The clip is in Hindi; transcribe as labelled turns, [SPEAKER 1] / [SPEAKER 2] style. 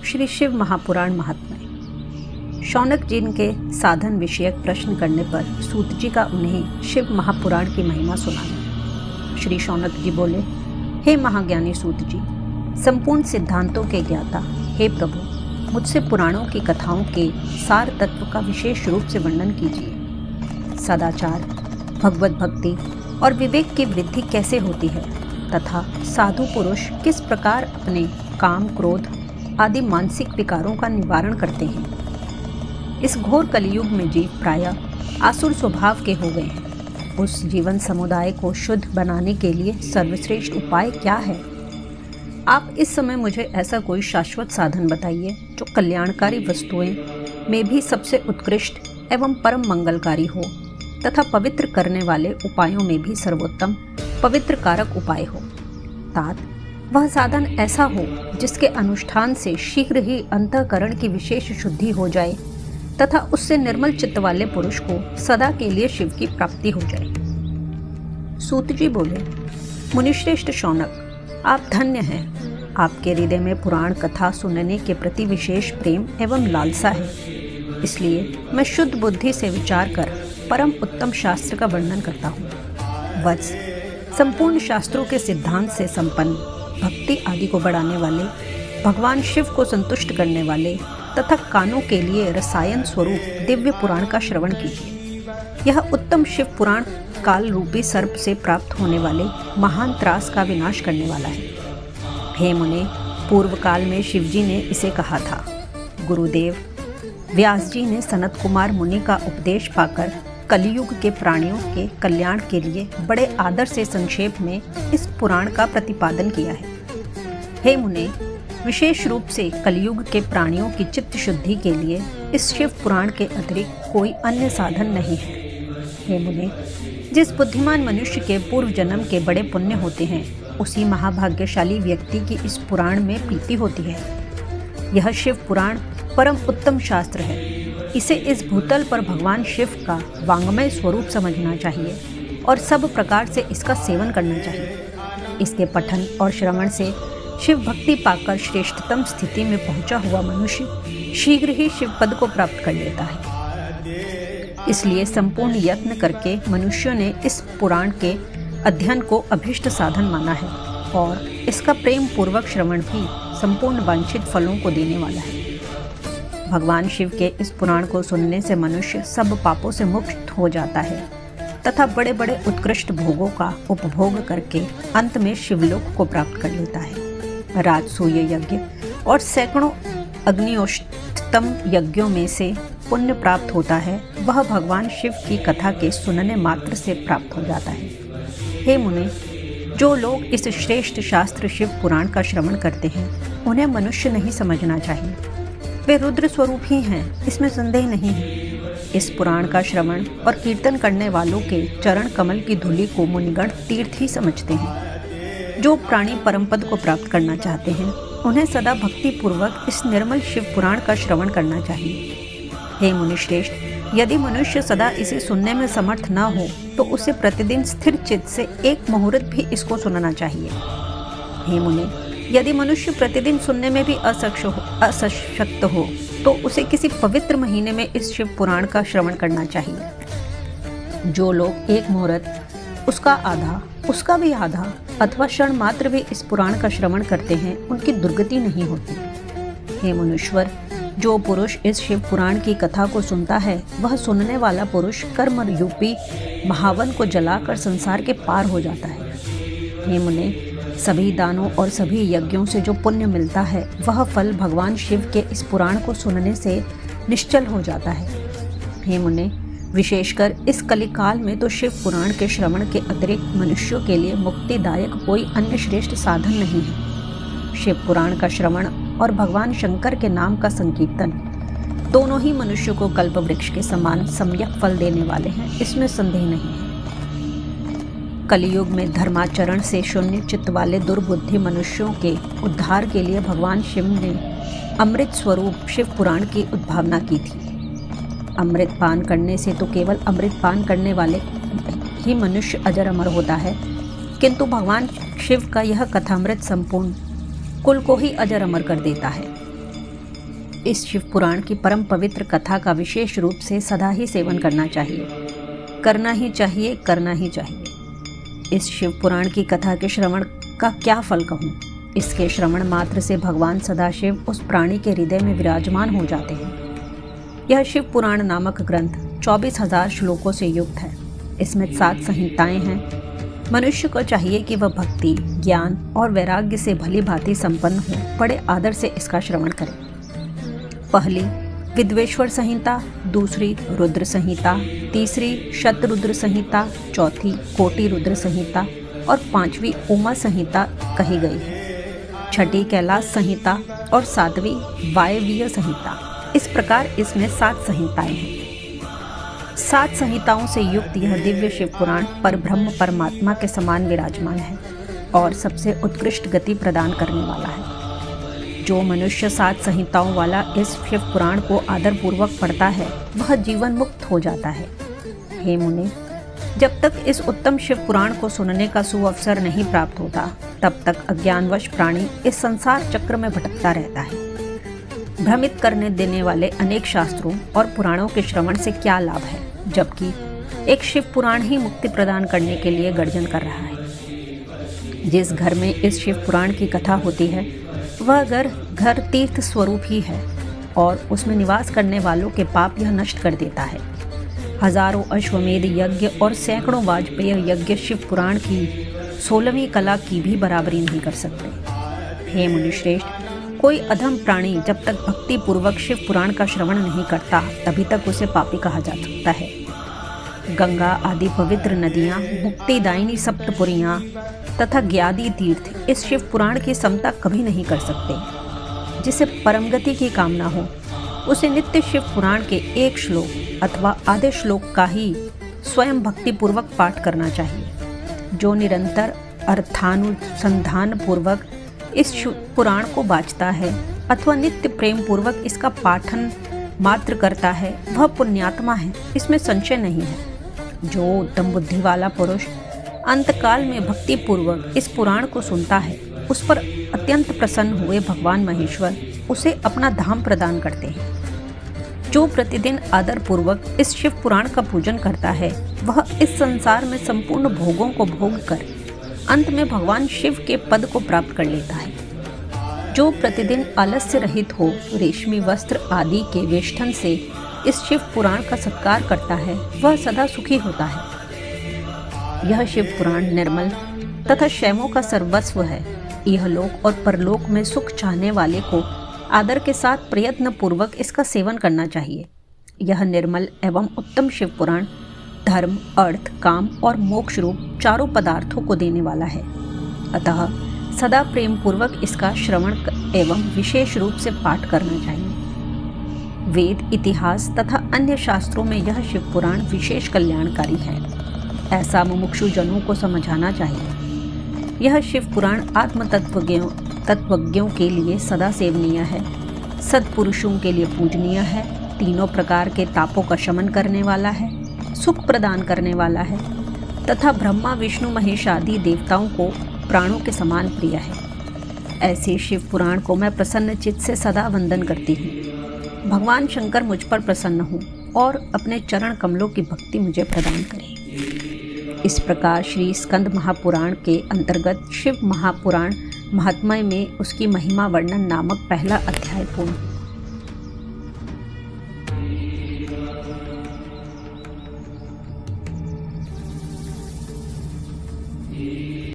[SPEAKER 1] श्री शिव महापुराण महात्म्य। शौनक जी के साधन विषयक प्रश्न करने पर सूत जी का उन्हें शिव महापुराण की महिमा सुनाई। श्री शौनक जी बोले, हे महाज्ञानी सूत जी, संपूर्ण सिद्धांतों के ज्ञाता, हे प्रभु, मुझसे पुराणों की कथाओं के सार तत्व का विशेष रूप से वर्णन कीजिए। सदाचार, भगवत भक्ति और विवेक की वृद्धि कैसे होती है तथा साधु पुरुष किस प्रकार अपने काम, क्रोध आदि मानसिक विकारों का निवारण करते हैं। इस घोर कलियुग में जीव प्रायः आसुर स्वभाव के हो गए हैं। उस जीवन समुदाय को शुद्ध बनाने के लिए सर्वश्रेष्ठ उपाय क्या है? आप इस समय मुझे ऐसा कोई शाश्वत साधन बताइए जो कल्याणकारी वस्तुएं में भी सबसे उत्कृष्ट एवं परम मंगलकारी हो तथा पवित्र करने वाले उपायों में भी सर्वोत्तम पवित्र कारक उपाय हो। तात वह साधन ऐसा हो जिसके अनुष्ठान से शीघ्र ही अंतःकरण की विशेष शुद्धि हो जाए तथा उससे निर्मल चित्त वाले पुरुष को सदा के लिए शिव की प्राप्ति हो जाए। सूत जी बोले, मुनिश्रेष्ठ शौनक, आप धन्य हैं। आपके हृदय में पुराण कथा सुनने के प्रति विशेष प्रेम एवं लालसा है। इसलिए मैं शुद्ध बुद्धि से विचार कर परम उत्तम शास्त्र का वर्णन करता हूँ। वत्स, संपूर्ण शास्त्रों के सिद्धांत से संपन्न, भक्ति आदि को बढ़ाने वाले, भगवान शिव को संतुष्ट करने वाले तथा कानों के लिए रसायन स्वरूप दिव्य पुराण का श्रवण कीजिए। यह उत्तम शिव पुराण काल रूपी सर्प से प्राप्त होने वाले महान त्रास का विनाश करने वाला है। हे मुने, पूर्व काल में शिवजी ने इसे कहा था। गुरुदेव व्यास जी ने सनत कुमार मुनि का उपदेश पाकर कलियुग के प्राणियों के कल्याण के लिए बड़े आदर से संक्षेप में इस पुराण का प्रतिपादन किया है। हे मुने, विशेष रूप से कलियुग के प्राणियों की चित्त शुद्धि के लिए इस शिव पुराण के अतिरिक्त कोई अन्य साधन नहीं है। हे मुने, जिस बुद्धिमान मनुष्य के पूर्व जन्म के बड़े पुण्य होते हैं, उसी महाभाग्यशाली व्यक्ति की इस पुराण में प्रीति होती है। यह शिव पुराण परम उत्तम शास्त्र है। इसे इस भूतल पर भगवान शिव का वांग्मय स्वरूप समझना चाहिए और सब प्रकार से इसका सेवन करना चाहिए। इसके पठन और श्रवण से शिव भक्ति पाकर श्रेष्ठतम स्थिति में पहुंचा हुआ मनुष्य शीघ्र ही शिव पद को प्राप्त कर लेता है। इसलिए संपूर्ण यत्न करके मनुष्यों ने इस पुराण के अध्ययन को अभीष्ट साधन माना है और इसका प्रेम पूर्वक श्रवण भी संपूर्ण वांछित फलों को देने वाला है। भगवान शिव के इस पुराण को सुनने से मनुष्य सब पापों से मुक्त हो जाता है तथा बड़े बड़े उत्कृष्ट भोगों का उपभोग करके अंत में शिवलोक को प्राप्त कर लेता है। राजसूय यज्ञ और सैकड़ों अग्नियोष्टम यज्ञों में से पुण्य प्राप्त होता है, वह भगवान शिव की कथा के सुनने मात्र से प्राप्त हो जाता है। हे मुने, जो लोग इस श्रेष्ठ शास्त्र शिव पुराण का श्रवण करते हैं, उन्हें मनुष्य नहीं समझना चाहिए। वे रुद्र स्वरूप ही हैं, इसमें संदेह नहीं है। इस पुराण का श्रवण और कीर्तन करने वालों के चरण कमल की धूलि को मुनिगण तीर्थ ही समझते हैं। जो प्राणी परम पद को प्राप्त करना चाहते हैं, उन्हें सदा भक्ति पूर्वक इस निर्मल शिव पुराण का श्रवण करना चाहिए। हे मुनिश्रेष्ठ, यदि मनुष्य सदा इसे सुनने में समर्थ न हो तो उसे प्रतिदिन स्थिर चित्त से एक मुहूर्त भी इसको सुनना चाहिए। हे मुने, यदि मनुष्य प्रतिदिन सुनने में भी असशक्त हो तो उसे किसी पवित्र महीने में इस शिव पुराण का श्रवण करना चाहिए। जो लोग एक मुहूर्त, उसका आधा, उसका भी आधा अथवा क्षण मात्र भी इस पुराण का श्रवण करते हैं, उनकी दुर्गति नहीं होती। हे मुनीश्वर, जो पुरुष इस शिव पुराण की कथा को सुनता है, वह सुनने वाला पुरुष कर्म रूपी महावन को जलाकर संसार के पार हो जाता है। हे मुने, सभी दानों और सभी यज्ञों से जो पुण्य मिलता है, वह फल भगवान शिव के इस पुराण को सुनने से निश्चल हो जाता है। हे मुने, विशेषकर इस कलिकाल में तो शिव पुराण के श्रवण के अतिरिक्त मनुष्यों के लिए मुक्तिदायक कोई अन्य श्रेष्ठ साधन नहीं है। शिव पुराण का श्रवण और भगवान शंकर के नाम का संकीर्तन दोनों ही मनुष्यों को कल्प वृक्ष के समान सम्यक फल देने वाले हैं, इसमें संदेह नहीं है। कलियुग में धर्माचरण से शून्य चित्त वाले दुर्बुद्धि मनुष्यों के उद्धार के लिए भगवान शिव ने अमृत स्वरूप शिव पुराण की उद्भावना की थी। अमृत पान करने से तो केवल अमृत पान करने वाले ही मनुष्य अजर अमर होता है, किंतु भगवान शिव का यह कथामृत संपूर्ण कुल को ही अजर अमर कर देता है। इस शिव पुराण की परम पवित्र कथा का विशेष रूप से सदा ही सेवन करना चाहिए, करना ही चाहिए, करना ही चाहिए। इस शिव पुराण की कथा के श्रवण का क्या फल कहूँ। इसके श्रवण मात्र से भगवान सदाशिव उस प्राणी के हृदय में विराजमान हो जाते हैं। यह शिव पुराण नामक ग्रंथ 24,000 श्लोकों से युक्त है। इसमें 7 संहिताएं हैं। मनुष्य को चाहिए कि वह भक्ति, ज्ञान और वैराग्य से भली भांति संपन्न हो बड़े आदर से इसका श्रवण करे। पहली विद्वेश्वर संहिता, दूसरी रुद्र संहिता, तीसरी शतरुद्र संहिता, चौथी कोटि रुद्र संहिता और 5वीं उमा संहिता कही गई है। छठी कैलाश संहिता और 7वीं वायवीय संहिता। इस प्रकार इसमें 7 संहिताएं हैं। 7 संहिताओं से युक्त यह दिव्य शिव पुराण परब्रह्म परमात्मा के समान विराजमान है और सबसे उत्कृष्ट गति प्रदान करने वाला है। जो मनुष्य 7 संहिताओं वाला इस शिव पुराण को आदरपूर्वक पढ़ता है वह जीवन मुक्त हो जाता है। हे मुने, जब तक इस उत्तम शिव पुराण को सुनने का सुअवसर नहीं प्राप्त होता तब तक अज्ञानवश प्राणी इस संसार चक्र में भटकता रहता है। भ्रमित करने देने वाले अनेक शास्त्रों और पुराणों के श्रवण से क्या लाभ है, जबकि एक शिव पुराण ही मुक्ति प्रदान करने के लिए गर्जन कर रहा है। जिस घर में इस शिव पुराण की कथा होती है वह घर तीर्थ स्वरूप ही है और उसमें निवास करने वालों के पाप यह नष्ट कर देता है। हजारों अश्वमेध यज्ञ और सैकड़ों वाजपेय यज्ञ शिव पुराण की 16वीं कला की भी बराबरी नहीं कर सकते। हे मुनिश्रेष्ठ, कोई अधम प्राणी जब तक भक्ति पूर्वक शिव पुराण का श्रवण नहीं करता तभी तक उसे पापी कहा जा सकता है। गंगा आदि पवित्र नदियाँ, मुक्तिदायिनी सप्तपुरियाँ तथा ज्ञादी तीर्थ इस शिव पुराण की समता कभी नहीं कर सकते। जिसे परमगति की कामना हो उसे नित्य शिव पुराण के एक श्लोक अथवा आधे श्लोक का ही स्वयं भक्ति पूर्वक पाठ करना चाहिए। जो निरंतर अर्थानुसंधान पूर्वक इस पुराण को बाँचता है अथवा नित्य प्रेम पूर्वक इसका पाठन मात्र करता है वह पुण्यात्मा है, इसमें संशय नहीं है। जो उत्तम बुद्धि वाला पुरुष अंतकाल में भक्ति पूर्वक इस पुराण को सुनता है उस पर अत्यंत प्रसन्न हुए भगवान महेश्वर उसे अपना धाम प्रदान करते हैं। जो प्रतिदिन आदर पूर्वक इस शिव पुराण का पूजन करता है वह इस संसार में संपूर्ण भोगों को भोग कर अंत में भगवान शिव के पद को प्राप्त कर लेता है। जो प्रतिदिन आलस्य रहित हो रेशमी वस्त्र आदि के वेष्टन से इस शिव पुराण का सत्कार करता है वह सदा सुखी होता है। यह शिव पुराण निर्मल तथा क्षैमों का सर्वस्व है। यह लोक और परलोक में सुख चाहने वाले को आदर के साथ प्रयत्न पूर्वक इसका सेवन करना चाहिए। यह निर्मल एवं उत्तम शिव पुराण धर्म, अर्थ, काम और मोक्ष रूप चारों पदार्थों को देने वाला है। अतः सदा प्रेम पूर्वक इसका श्रवण एवं विशेष रूप से पाठ करना चाहिए। वेद, इतिहास तथा अन्य शास्त्रों में यह शिव पुराण विशेष कल्याणकारी है, ऐसा मुमुक्षु जनों को समझाना चाहिए। यह शिव पुराण आत्म तत्वज्ञों के लिए सदा सेवनीय है, सत्पुरुषों के लिए पूजनीय है, तीनों प्रकार के तापों का शमन करने वाला है, सुख प्रदान करने वाला है तथा ब्रह्मा, विष्णु, महेश आदि देवताओं को प्राणों के समान प्रिय है। ऐसे शिव पुराण को मैं प्रसन्न चित्त से सदा वंदन करती हूँ। भगवान शंकर मुझ पर प्रसन्न हो और अपने चरण कमलों की भक्ति मुझे प्रदान करें। इस प्रकार श्री स्कंद महापुराण के अंतर्गत शिव महापुराण महात्म्य में उसकी महिमा वर्णन नामक पहला अध्याय पूर्ण